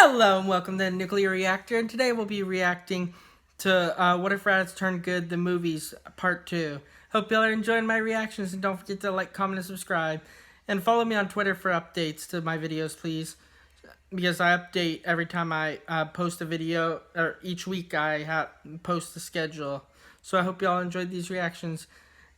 Hello and welcome to Nuclear Reactor, and today we'll be reacting to What If Raditz Turned Good, the movies, part 2. Hope y'all are enjoying my reactions, and don't forget to like, comment, and subscribe. And follow me on Twitter for updates to my videos, please. Because I update every time I post a video, or each week I post the schedule. So I hope y'all enjoyed these reactions.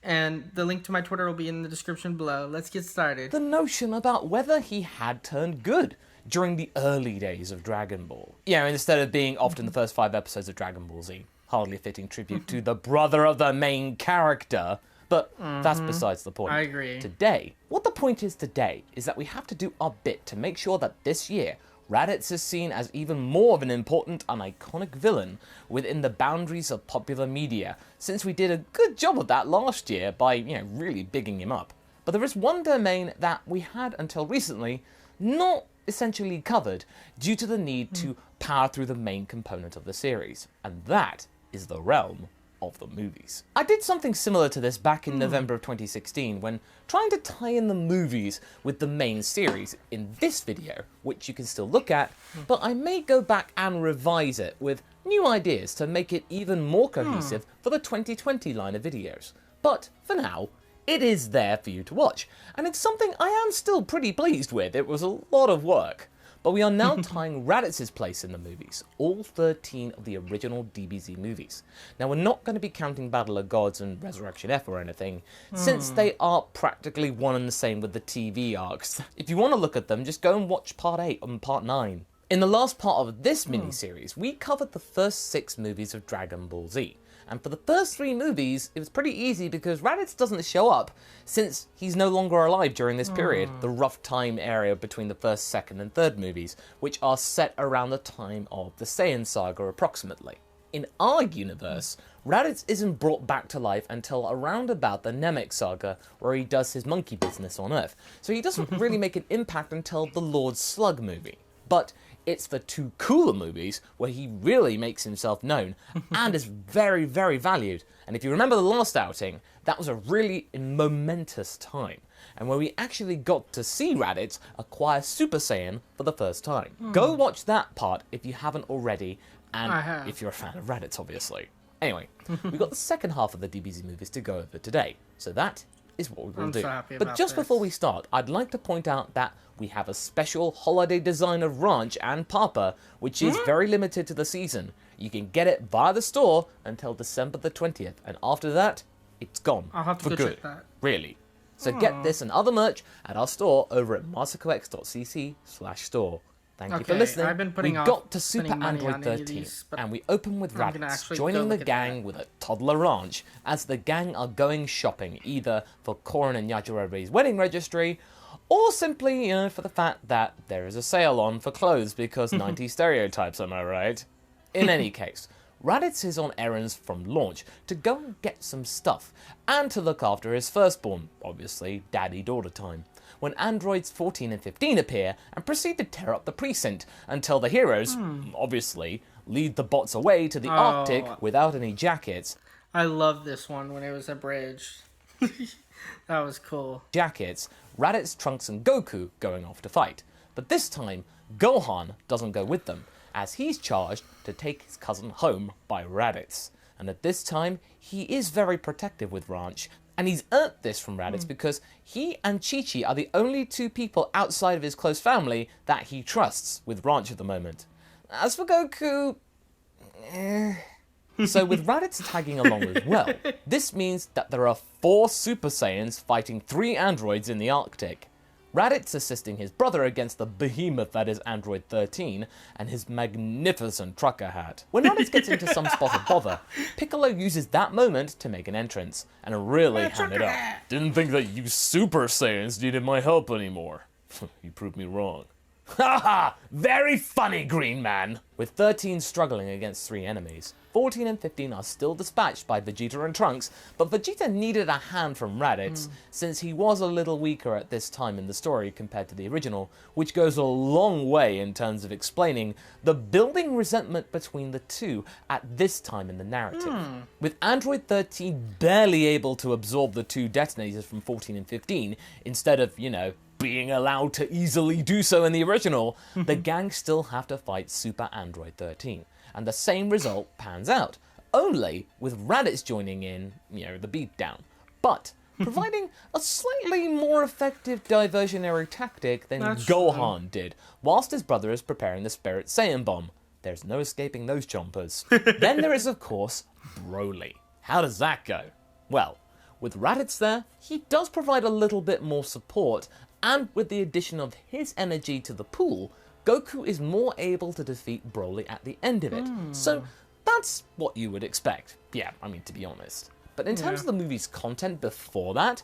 And the link to my Twitter will be in the description below. Let's get started. The notion about whether he had turned good during the early days of Dragon Ball. Instead of being often the first 5 episodes of Dragon Ball Z. Hardly a fitting tribute to the brother of the main character. But that's besides the point. I agree. What the point is today is that we have to do our bit to make sure that this year, Raditz is seen as even more of an important and iconic villain within the boundaries of popular media, since we did a good job of that last year by, really bigging him up. But there is one domain that we had until recently not essentially covered due to the need to power through the main component of the series, and that is the realm of the movies. I did something similar to this back in November of 2016 when trying to tie in the movies with the main series in this video, which you can still look at, but I may go back and revise it with new ideas to make it even more cohesive for the 2020 line of videos. But for now, it is there for you to watch, and it's something I am still pretty pleased with. It was a lot of work. But we are now tying Raditz's place in the movies, all 13 of the original DBZ movies. Now, we're not going to be counting Battle of Gods and Resurrection F or anything, since they are practically one and the same with the TV arcs. If you want to look at them, just go and watch Part 8 and Part 9. In the last part of this mini-series, we covered the first 6 movies of Dragon Ball Z. And for the first 3 movies, it was pretty easy because Raditz doesn't show up since he's no longer alive during this period, the rough time area between the first, second, and third movies, which are set around the time of the Saiyan saga approximately. In our universe, Raditz isn't brought back to life until around about the Namek saga, where he does his monkey business on Earth, so he doesn't really make an impact until the Lord Slug movie. But it's the 2 cooler movies where he really makes himself known and is very, very valued. And if you remember the last outing, that was a really momentous time, and where we actually got to see Raditz acquire Super Saiyan for the first time. Go watch that part if you haven't already, and if you're a fan of Raditz, obviously. Anyway, we've got the second half of the DBZ movies to go over today, so that is what we will do. But just before we start, I'd like to point out that we have a special holiday design of Ranch and Papa, which is very limited to the season. You can get it via the store until December the 20th, and after that, it's gone. I'll have to for go good. check that. Really. So get this and other merch at our store over at masakox.cc/store. Thank you for listening. I've been putting we off got to Super spending money Android on any of 13, these, but and we open with I'm gonna Raditz actually joining go the look at gang with a toddler Ranch, as the gang are going shopping either for Korin and Yajirobe's wedding registry, or simply, for the fact that there is a sale on for clothes because 90 stereotypes, am I right? In any case, Raditz is on errands from launch to go and get some stuff, and to look after his firstborn, obviously daddy-daughter time, when androids 14 and 15 appear and proceed to tear up the precinct until the heroes, obviously, lead the bots away to the Arctic without any jackets. I love this one when it was abridged. That was cool. Raditz, Trunks, and Goku going off to fight. But this time, Gohan doesn't go with them, as he's charged to take his cousin home by Raditz. And at this time, he is very protective with Ranch, and he's earned this from Raditz because he and Chi-Chi are the only 2 people outside of his close family that he trusts with Ranch at the moment. As for Goku, So with Raditz tagging along as well, this means that there are 4 Super Saiyans fighting 3 androids in the Arctic. Raditz assisting his brother against the behemoth that is Android 13 and his magnificent trucker hat. When Raditz gets into some spot of bother, Piccolo uses that moment to make an entrance and really ham it up. Didn't think that you Super Saiyans needed my help anymore. You proved me wrong. Haha! Very funny, Green Man! With 13 struggling against 3 enemies, 14 and 15 are still dispatched by Vegeta and Trunks, but Vegeta needed a hand from Raditz, since he was a little weaker at this time in the story compared to the original, which goes a long way in terms of explaining the building resentment between the 2 at this time in the narrative. With Android 13 barely able to absorb the 2 detonators from 14 and 15, instead of, being allowed to easily do so in the original, the gang still have to fight Super Android 13. And the same result pans out, only with Raditz joining in, the beatdown. But providing a slightly more effective diversionary tactic than Gohan did, whilst his brother is preparing the Spirit Saiyan bomb. There's no escaping those chompers. Then there is, of course, Broly. How does that go? Well, with Raditz there, he does provide a little bit more support, and with the addition of his energy to the pool, Goku is more able to defeat Broly at the end of it. So that's what you would expect. Yeah, to be honest. But in terms of the movie's content before that,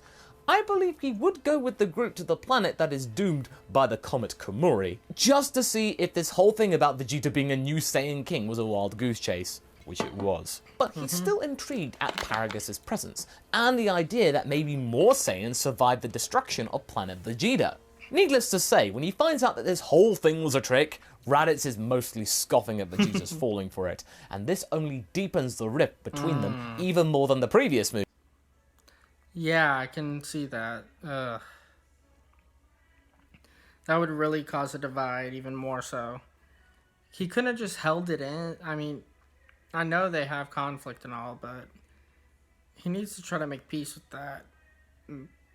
I believe he would go with the group to the planet that is doomed by the comet Komori, just to see if this whole thing about Vegeta being a new Saiyan King was a wild goose chase, which it was. But he's still intrigued at Paragus' presence, and the idea that maybe more Saiyans survived the destruction of planet Vegeta. Needless to say, when he finds out that this whole thing was a trick, Raditz is mostly scoffing at Vegeta's falling for it, and this only deepens the rift between them even more than the previous movie. Yeah, I can see that. That would really cause a divide even more so. He couldn't have just held it in. I know they have conflict and all, but he needs to try to make peace with that.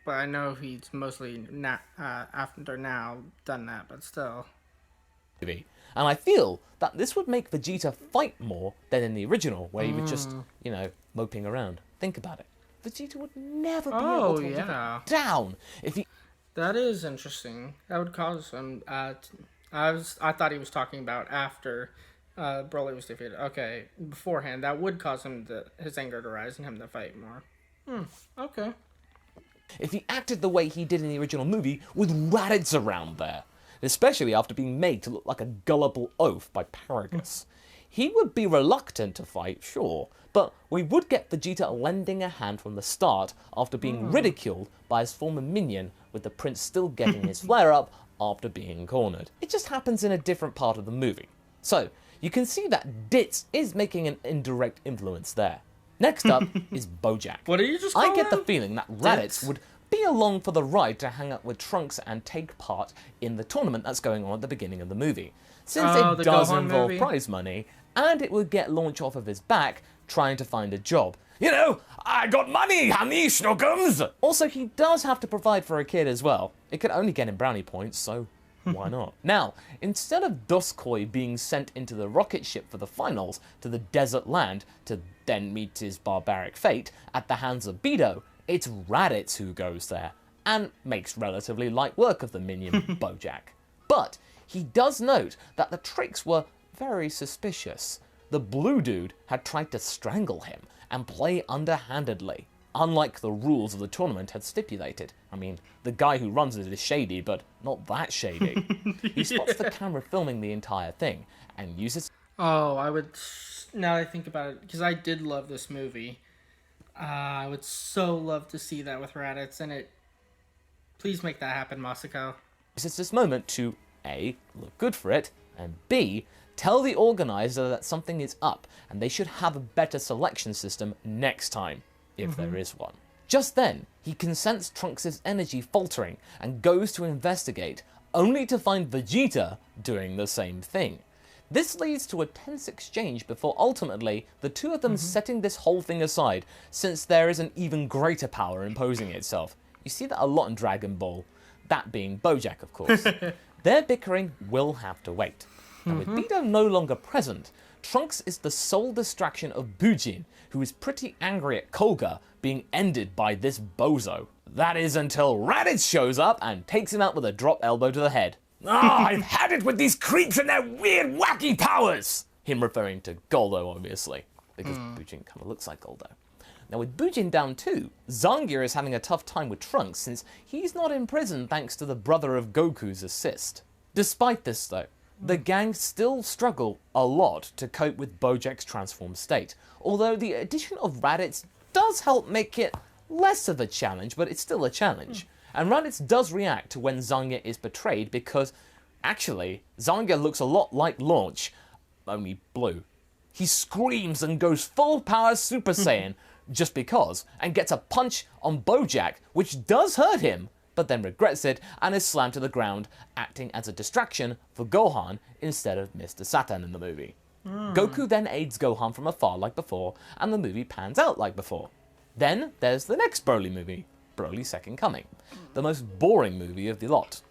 But I know he's mostly after now done that, but still. And I feel that this would make Vegeta fight more than in the original, where he was just, moping around. Think about it. Vegeta would never be able to hold it down if he... That is interesting. That would cause him... I thought he was talking about after Broly was defeated. Okay, beforehand, that would cause him his anger to rise and him to fight more. Okay. If he acted the way he did in the original movie with Raditz around there, especially after being made to look like a gullible oaf by Paragus. He would be reluctant to fight, sure, but we would get Vegeta lending a hand from the start after being ridiculed by his former minion, with the prince still getting his flare up after being cornered. It just happens in a different part of the movie. So, you can see that Ditz is making an indirect influence there. Next up is Bojack. What did you just call I get him? the feeling that Raditz would be along for the ride to hang out with Trunks and take part in the tournament that's going on at the beginning of the movie. Since it does Gohan involve movie? prize money, and it would get launch off of his back trying to find a job. I got money, honey, schnookums! Also, he does have to provide for a kid as well. It could only get him brownie points, so why not? Now, instead of Doskoi being sent into the rocket ship for the finals to the desert land to then meet his barbaric fate at the hands of Beto, it's Raditz who goes there, and makes relatively light work of the minion Bojack. But he does note that the tricks were very suspicious. The blue dude had tried to strangle him and play underhandedly, unlike the rules of the tournament had stipulated. The guy who runs it is shady, but not that shady. He spots the camera filming the entire thing, and uses... Oh, now that I think about it, because I did love this movie. I would so love to see that with Raditz in it. Please make that happen, Masako. Uses this moment to A, look good for it, and B, tell the organizer that something is up, and they should have a better selection system next time, if there is one. Just then, he can sense Trunks' energy faltering, and goes to investigate, only to find Vegeta doing the same thing. This leads to a tense exchange before ultimately the two of them setting this whole thing aside, since there is an even greater power imposing itself. You see that a lot in Dragon Ball, that being Bojack, of course. Their bickering will have to wait. Now, with Beto no longer present, Trunks is the sole distraction of Bujin, who is pretty angry at Koga being ended by this bozo. That is until Raditz shows up and takes him out with a drop elbow to the head. I've had it with these creeps and their weird, wacky powers! Him referring to Goldo, obviously, because Bujin kind of looks like Goldo. Now, with Bujin down too, Zangief is having a tough time with Trunks since he's not in prison thanks to the brother of Goku's assist. Despite this, though, the gang still struggle a lot to cope with Bojack's transformed state, although the addition of Raditz does help make it less of a challenge, but it's still a challenge. And Raditz does react to when Zangief is betrayed because, actually, Zangief looks a lot like Launch, only blue. He screams and goes full power Super Saiyan just because, and gets a punch on Bojack, which does hurt him, but then regrets it and is slammed to the ground, acting as a distraction for Gohan instead of Mr. Satan in the movie. Goku then aids Gohan from afar like before, and the movie pans out like before. Then there's the next Broly movie, Broly's Second Coming, the most boring movie of the lot.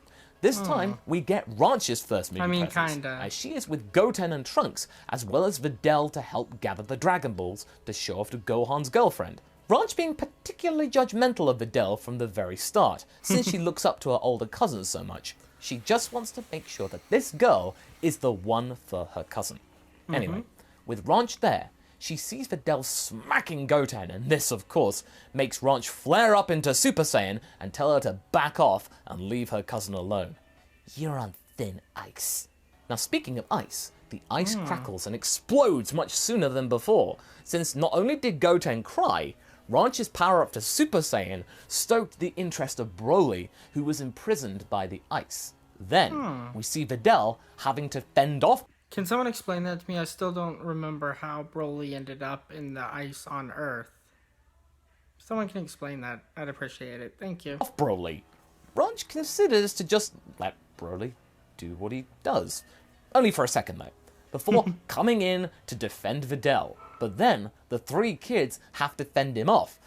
This time, we get Ranch's first movie presence, kinda. as she is with Goten and Trunks, as well as Videl to help gather the Dragon Balls to show off to Gohan's girlfriend. Ranch being particularly judgmental of Videl from the very start, since she looks up to her older cousins so much. She just wants to make sure that this girl is the one for her cousin. Anyway, with Ranch there, she sees Videl smacking Goten, and this, of course, makes Ranch flare up into Super Saiyan and tell her to back off and leave her cousin alone. You're on thin ice. Now, speaking of ice, the ice crackles and explodes much sooner than before, since not only did Goten cry, Ranch's power up to Super Saiyan stoked the interest of Broly, who was imprisoned by the ice. Then, we see Videl having to fend off. Can someone explain that to me? I still don't remember how Broly ended up in the ice on Earth. If someone can explain that, I'd appreciate it. Thank you. Off Broly. Ranch considers to just let Broly do what he does. Only for a second, though, before coming in to defend Videl. But then, the three kids have to fend him off.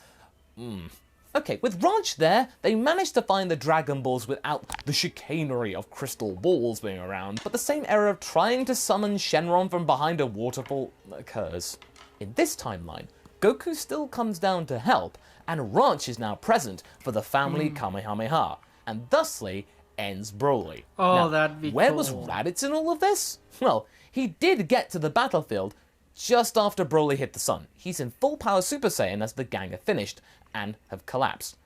Okay, with Ranch there, they managed to find the Dragon Balls without the chicanery of crystal balls being around, but the same error of trying to summon Shenron from behind a waterfall occurs. In this timeline, Goku still comes down to help, and Ranch is now present for the family Kamehameha, and thusly ends Broly. Oh, now, that'd be where cool. was Raditz in all of this? Well, he did get to the battlefield just after Broly hit the sun. He's in full power Super Saiyan as the gang have finished and have collapsed.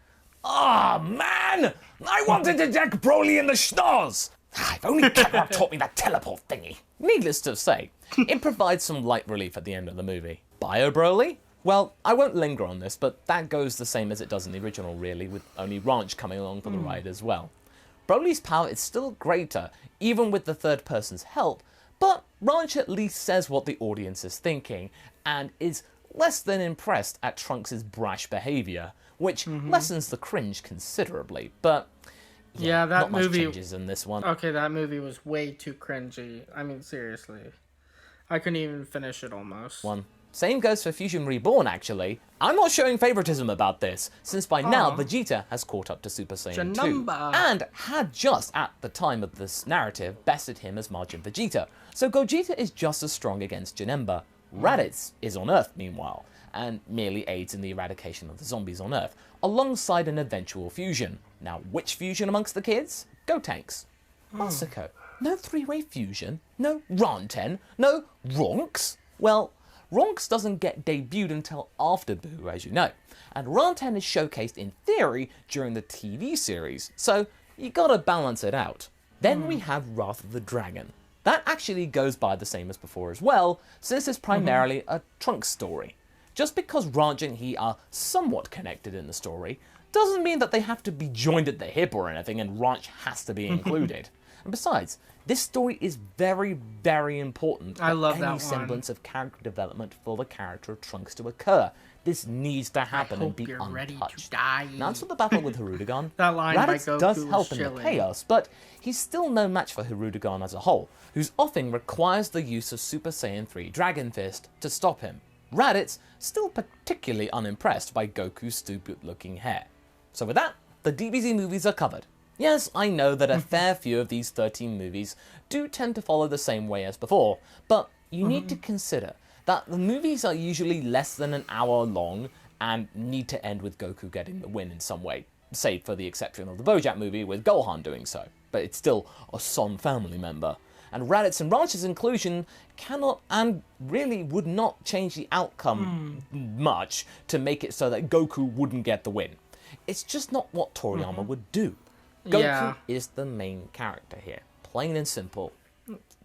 Ah, man! I wanted to deck Broly in the schnoz! If only Kakarot taught me that teleport thingy. Needless to say, it provides some light relief at the end of the movie. Bio Broly? Well, I won't linger on this, but that goes the same as it does in the original, really, with only Ranch coming along for the ride as well. Broly's power is still greater, even with the third person's help, but Ranch at least says what the audience is thinking, and is less than impressed at Trunks' brash behaviour, which lessens the cringe considerably, but Yeah, that not much movie. changes in this one. Okay, that movie was way too cringy. I mean, seriously. I couldn't even finish it almost. Same goes for Fusion Reborn, actually. I'm not showing favoritism about this, since by now Vegeta has caught up to Super Saiyan 2, Janumba. and had just, at the time of this narrative, bested him as Majin Vegeta. So Gogeta is just as strong against Janemba. Raditz is on Earth, meanwhile, and merely aids in the eradication of the zombies on Earth, alongside an eventual fusion. Now, which fusion amongst the kids? Gotenks. Masako. No three-way fusion? No Ranten? No Ronks? Well, Ronks doesn't get debuted until after Boo, as you know, and Ranten is showcased in theory during the TV series, so you gotta balance it out. Then we have Wrath of the Dragon. That actually goes by the same as before as well, since it's primarily a Trunks story. Just because Ranch and he are somewhat connected in the story, doesn't mean that they have to be joined at the hip or anything and Ranch has to be included. And besides, this story is very, very important for I love that any one. semblance of character development for the character of Trunks to occur. This needs to happen and Hope be you're ready untouched. to die. Now to the battle with Hirudegarn. That line by Raditz Goku does was help in the chilling. chaos, but he's still no match for Hirudegarn as a whole, whose offing requires the use of Super Saiyan 3 Dragon Fist to stop him. Raditz still particularly unimpressed by Goku's stupid-looking hair. So with that, the DBZ movies are covered. Yes, I know that a fair few of these 13 movies do tend to follow the same way as before, but you need to consider that the movies are usually less than an hour long and need to end with Goku getting the win in some way, save for the exception of the BoJack movie with Gohan doing so, but it's still a Son family member. And Raditz and Ranch's inclusion cannot and really would not change the outcome much to make it so that Goku wouldn't get the win. It's just not what Toriyama would do. Goku Yeah. is the main character here, plain and simple,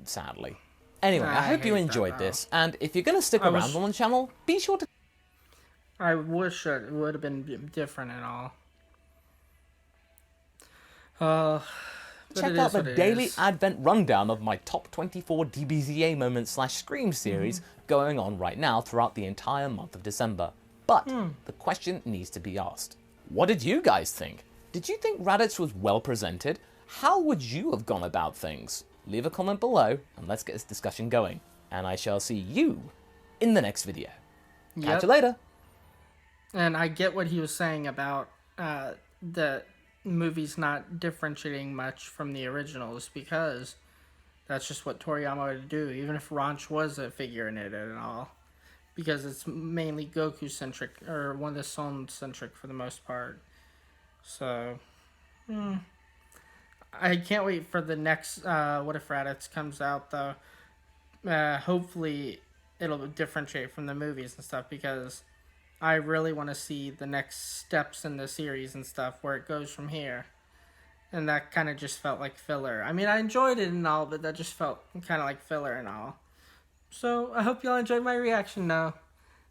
sadly. Anyway, I I hope you hate that, enjoyed though. this, and if you're going to stick I around was- on the channel, be sure to I wish it would have been different and all. But check it out is what the it daily is. advent rundown of my top 24 DBZA moments / Scream series going on right now throughout the entire month of December. But the question needs to be asked. What did you guys think? Did you think Raditz was well presented? How would you have gone about things? Leave a comment below and let's get this discussion going. And I shall see you in the next video. Catch you later. And I get what he was saying about the movies not differentiating much from the originals, because that's just what Toriyama would do, even if Ranch was a figure in it and all. Because it's mainly Goku-centric, or one of the Son-centric for the most part. So, I can't wait for the next What If Raditz comes out, though. Hopefully, it'll differentiate from the movies and stuff, because I really want to see the next steps in the series and stuff, where it goes from here. And that kind of just felt like filler. I mean, I enjoyed it and all, but that just felt kind of like filler and all. So, I hope y'all enjoyed my reaction now.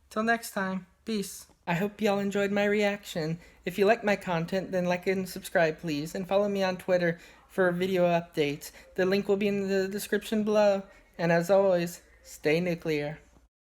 Till next time, peace. I hope y'all enjoyed my reaction. If you like my content, then like and subscribe, please. And follow me on Twitter for video updates. The link will be in the description below. And as always, stay nuclear.